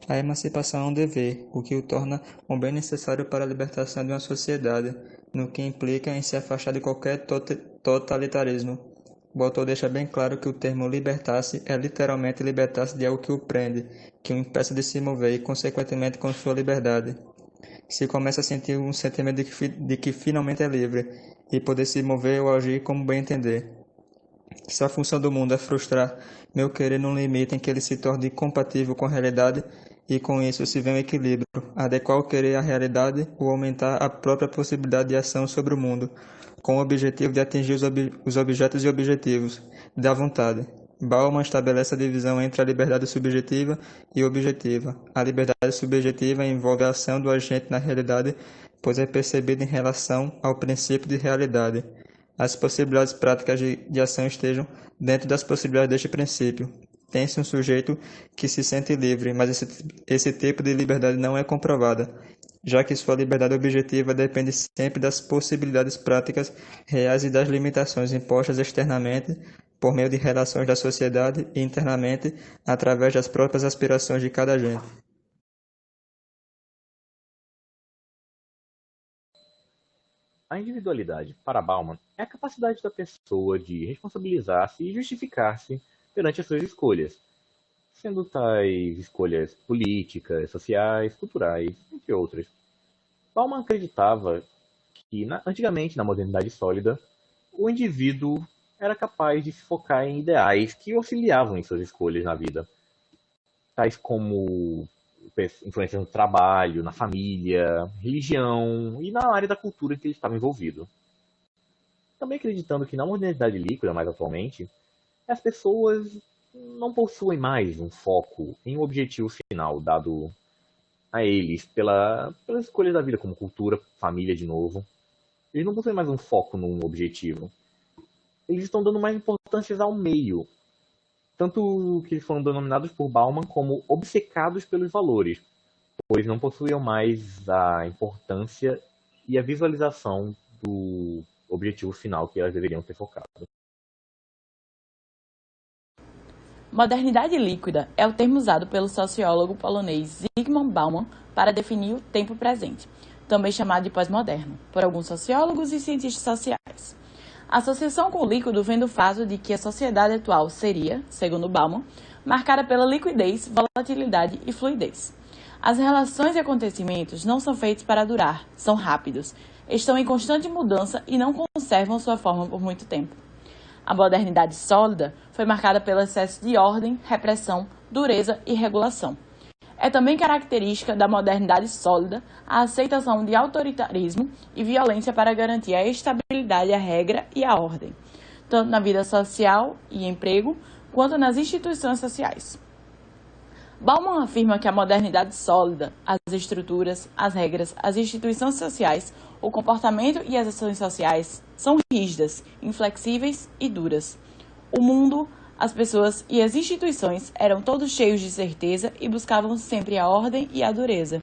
A emancipação é um dever, o que o torna um bem necessário para a libertação de uma sociedade, no que implica em se afastar de qualquer totalitarismo. O autor deixa bem claro que o termo libertar-se é literalmente libertar-se de algo que o prende, que o impeça de se mover e, consequentemente, com sua liberdade. Se começa a sentir um sentimento de que finalmente é livre, e poder se mover ou agir como bem entender. Se a função do mundo é frustrar meu querer num limite em que ele se torne compatível com a realidade, e com isso se vê um equilíbrio, adequar o querer à realidade ou aumentar a própria possibilidade de ação sobre o mundo, com o objetivo de atingir os objetos e objetivos da vontade. Bauman estabelece a divisão entre a liberdade subjetiva e objetiva. A liberdade subjetiva envolve a ação do agente na realidade, pois é percebida em relação ao princípio de realidade. As possibilidades práticas de ação estejam dentro das possibilidades deste princípio. Tem-se um sujeito que se sente livre, mas esse tipo de liberdade não é comprovada, já que sua liberdade objetiva depende sempre das possibilidades práticas reais e das limitações impostas externamente por meio de relações da sociedade e internamente através das próprias aspirações de cada agente. A individualidade, para Bauman, é a capacidade da pessoa de responsabilizar-se e justificar-se perante as suas escolhas, sendo tais escolhas políticas, sociais, culturais, entre outras. Bauman acreditava que, antigamente, na modernidade sólida, o indivíduo era capaz de se focar em ideais que auxiliavam em suas escolhas na vida, tais como influência no trabalho, na família, religião e na área da cultura em que ele estava envolvido. Também acreditando que na modernidade líquida, mais atualmente, as pessoas não possuem mais um foco em um objetivo final dado a eles pelas escolhas da vida, como cultura, família de novo. Eles não possuem mais um foco num objetivo. Eles estão dando mais importância ao meio. Tanto que eles foram denominados por Bauman como obcecados pelos valores, pois não possuíam mais a importância e a visualização do objetivo final que elas deveriam ter focado. Modernidade líquida é o termo usado pelo sociólogo polonês Zygmunt Bauman para definir o tempo presente, também chamado de pós-moderno, por alguns sociólogos e cientistas sociais. A associação com o líquido vem do fato de que a sociedade atual seria, segundo Bauman, marcada pela liquidez, volatilidade e fluidez. As relações e acontecimentos não são feitos para durar, são rápidos, estão em constante mudança e não conservam sua forma por muito tempo. A modernidade sólida foi marcada pelo excesso de ordem, repressão, dureza e regulação. É também característica da modernidade sólida a aceitação de autoritarismo e violência para garantir a estabilidade, a regra e a ordem, tanto na vida social e emprego, quanto nas instituições sociais. Bauman afirma que a modernidade sólida, as estruturas, as regras, as instituições sociais, o comportamento e as ações sociais são rígidas, inflexíveis e duras. O mundo, as pessoas e as instituições eram todos cheios de certeza e buscavam sempre a ordem e a dureza.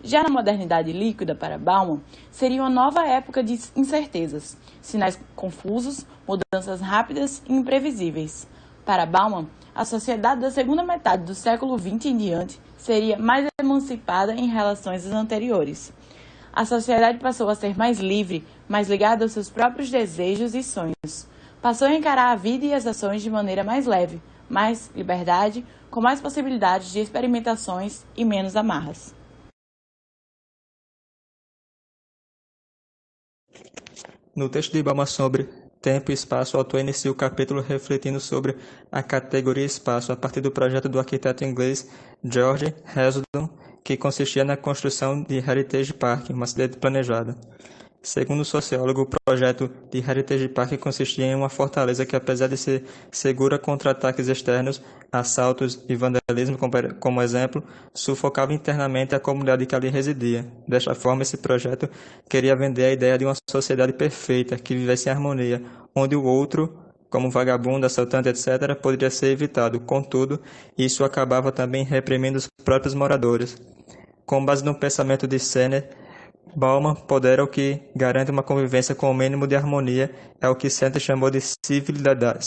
Já na modernidade líquida, para Bauman, seria uma nova época de incertezas, sinais confusos, mudanças rápidas e imprevisíveis. Para Bauman, a sociedade da segunda metade do século XX em diante seria mais emancipada em relação às anteriores. A sociedade passou a ser mais livre, mais ligada aos seus próprios desejos e sonhos. Passou a encarar a vida e as ações de maneira mais leve, mais liberdade, com mais possibilidades de experimentações e menos amarras. No texto de Bauman sobre tempo e espaço, o autor inicia o capítulo refletindo sobre a categoria espaço a partir do projeto do arquiteto inglês George Heselton, que consistia na construção de Heritage Park, uma cidade planejada. Segundo o sociólogo, o projeto de Heritage Park consistia em uma fortaleza que, apesar de ser segura contra ataques externos, assaltos e vandalismo, como exemplo, sufocava internamente a comunidade que ali residia. Desta forma, esse projeto queria vender a ideia de uma sociedade perfeita, que vivesse em harmonia, onde o outro, como vagabundo, assaltante, etc., poderia ser evitado. Contudo, isso acabava também reprimindo os próprios moradores. Com base no pensamento de Senner, Bauman pondera o que garante uma convivência com o mínimo de harmonia, é o que Senner chamou de civilidade.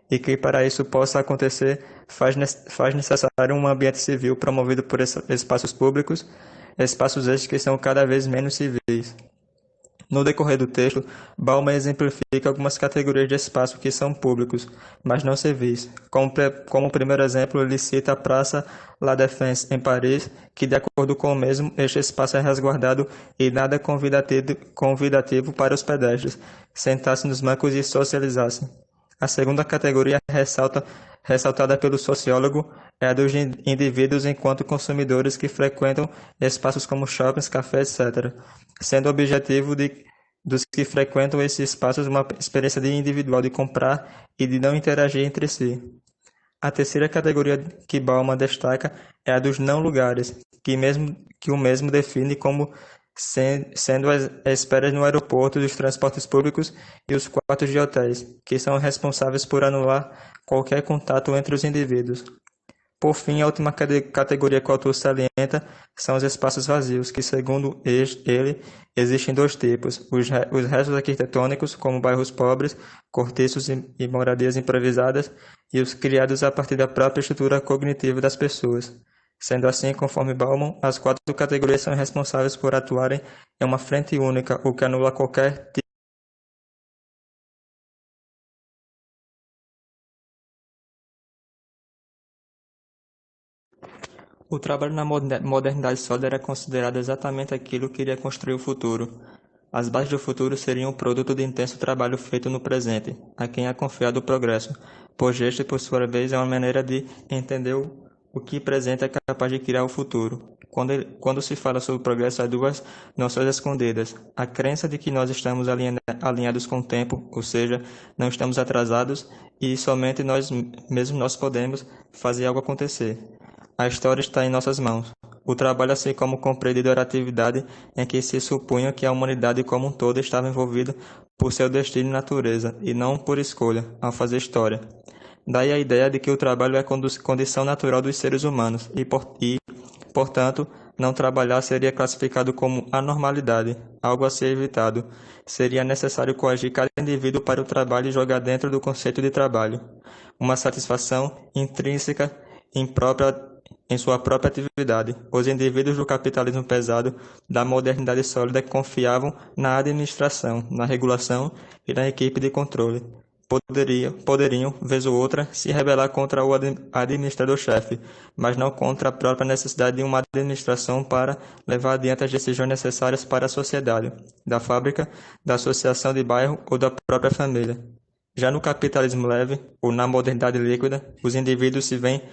e que para isso possa acontecer faz necessário um ambiente civil promovido por espaços públicos, espaços estes que são cada vez menos civis. No decorrer do texto, Bauman exemplifica algumas categorias de espaço que são públicos, mas não civis. Como primeiro exemplo, ele cita a Praça La Défense, em Paris, que, de acordo com o mesmo, este espaço é resguardado e nada convidativo para os pedestres, sentar-se nos bancos e socializar-se. A segunda categoria ressaltada pelo sociólogo é a dos indivíduos enquanto consumidores que frequentam espaços como shoppings, cafés, etc., sendo o objetivo dos que frequentam esses espaços uma experiência individual de comprar e de não interagir entre si. A terceira categoria que Bauman destaca é a dos não-lugares, que o mesmo define como sendo as esperas no aeroporto, os transportes públicos e os quartos de hotéis, que são responsáveis por anular qualquer contato entre os indivíduos. Por fim, a última categoria que o autor salienta são os espaços vazios, que, segundo ele, existem dois tipos: os restos arquitetônicos, como bairros pobres, cortiços e moradias improvisadas, e os criados a partir da própria estrutura cognitiva das pessoas. Sendo assim, conforme Bauman, as quatro categorias são responsáveis por atuarem em uma frente única, o que anula qualquer tipo. O trabalho na modernidade sólida era considerado exatamente aquilo que iria construir o futuro. As bases do futuro seriam o produto de intenso trabalho feito no presente, a quem é confiado o progresso, pois este, por sua vez, é uma maneira de entender o que presente é capaz de criar o futuro. Quando se fala sobre o progresso, há duas noções escondidas: a crença de que nós estamos alinhados com o tempo, ou seja, não estamos atrasados e somente nós podemos fazer algo acontecer. A história está em nossas mãos. O trabalho, assim como compreendido, era a atividade em que se supunha que a humanidade como um todo estava envolvida por seu destino e natureza, e não por escolha, ao fazer história. Daí a ideia de que o trabalho é condição natural dos seres humanos, portanto, não trabalhar seria classificado como anormalidade, algo a ser evitado. Seria necessário coagir cada indivíduo para o trabalho e jogar dentro do conceito de trabalho uma satisfação intrínseca em sua própria atividade. Os indivíduos do capitalismo pesado, da modernidade sólida, confiavam na administração, na regulação e na equipe de controle. Poderiam, vez ou outra, se rebelar contra o administrador-chefe, mas não contra a própria necessidade de uma administração para levar adiante as decisões necessárias para a sociedade, da fábrica, da associação de bairro ou da própria família. Já no capitalismo leve, ou na modernidade líquida, os indivíduos se veem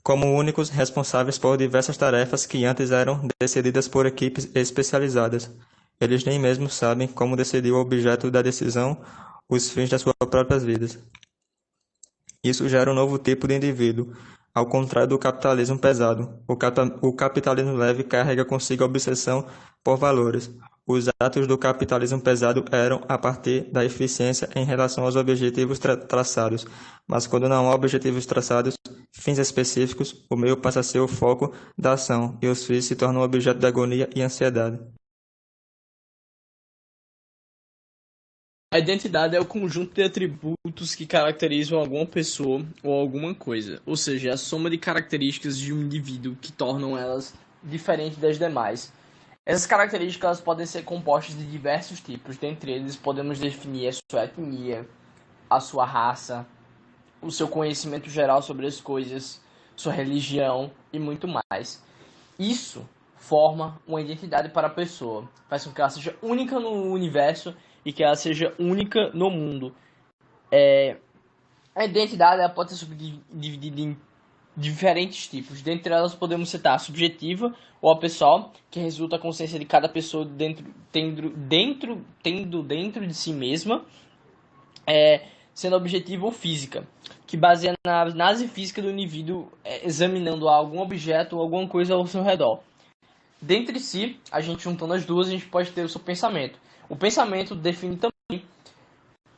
como únicos responsáveis por diversas tarefas que antes eram decididas por equipes especializadas. Eles nem mesmo sabem como decidir o objeto da decisão, os fins das suas próprias vidas. Isso gera um novo tipo de indivíduo, ao contrário do capitalismo pesado. O capitalismo leve carrega consigo a obsessão por valores. Os atos do capitalismo pesado eram a partir da eficiência em relação aos objetivos traçados, mas quando não há objetivos traçados, fins específicos, o meio passa a ser o foco da ação e os fins se tornam objeto de agonia e ansiedade. A identidade é o conjunto de atributos que caracterizam alguma pessoa ou alguma coisa, ou seja, é a soma de características de um indivíduo que tornam elas diferentes das demais. Essas características elas podem ser compostas de diversos tipos, dentre eles podemos definir a sua etnia, a sua raça, o seu conhecimento geral sobre as coisas, sua religião e muito mais. Isso forma uma identidade para a pessoa, faz com que ela seja única no universo e que ela seja única no mundo. A identidade ela pode ser subdividida em diferentes tipos. Dentre elas podemos citar a subjetiva ou a pessoal, que resulta da consciência de cada pessoa tendo dentro de si mesma, sendo objetiva ou física, que baseia na análise física do indivíduo, examinando algum objeto ou alguma coisa ao seu redor. Dentre si, a gente juntando as duas, a gente pode ter o seu pensamento. O pensamento define também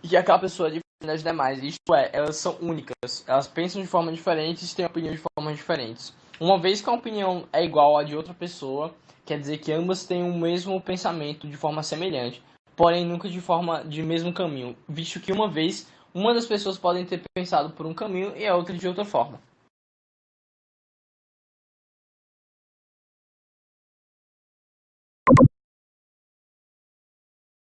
que aquela pessoa é diferente das demais, isto é, elas são únicas, elas pensam de forma diferente e têm opiniões de formas diferentes. Uma vez que a opinião é igual à de outra pessoa, quer dizer que ambas têm o mesmo pensamento de forma semelhante, porém nunca de mesmo caminho, visto que uma vez Uma das pessoas pode ter pensado por um caminho e a outra de outra forma.